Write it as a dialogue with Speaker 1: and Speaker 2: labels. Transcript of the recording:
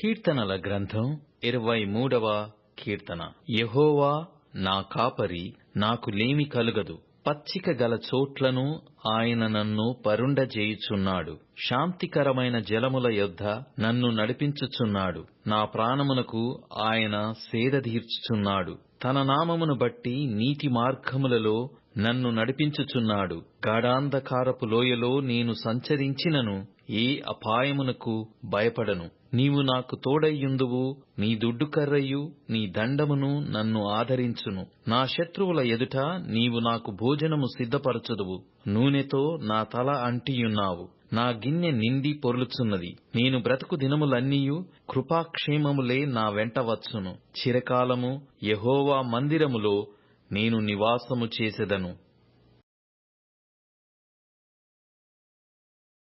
Speaker 1: కీర్తనల గ్రంథం 23వ కీర్తన. యెహోవా నా కాపరి, నాకు లేమి కలుగదు. పచ్చిక గల చోట్లను ఆయన నన్ను పరుండజేయుచున్నాడు. శాంతికరమైన జలముల యొద్ద నన్ను నడిపించుచున్నాడు. నా ప్రాణమునకు ఆయన సేదదీర్చుచున్నాడు. తన నామమును బట్టి నీతి మార్గములలో నన్ను నడిపించుచున్నాడు. గాఢాంధకారపు లోయలో నేను సంచరించినను ఏ అపాయమునకు భయపడను. నీవు నాకు తోడైయుందువు. నీ దుడ్డుకర్రయు నీ దండమును నన్ను ఆదరించును. నా శత్రువుల ఎదుట నీవు నాకు భోజనము సిద్ధపరచుదువు. నూనెతో నా తల అంటియున్నావు. నా గిన్నె నిండి పొర్లుచున్నది. నేను బ్రతుకు దినములన్నీయు కృపాక్షేమములే నా వెంట వచ్చును. చిరకాలము యెహోవా మందిరములో నేను నివాసము చేసెదను.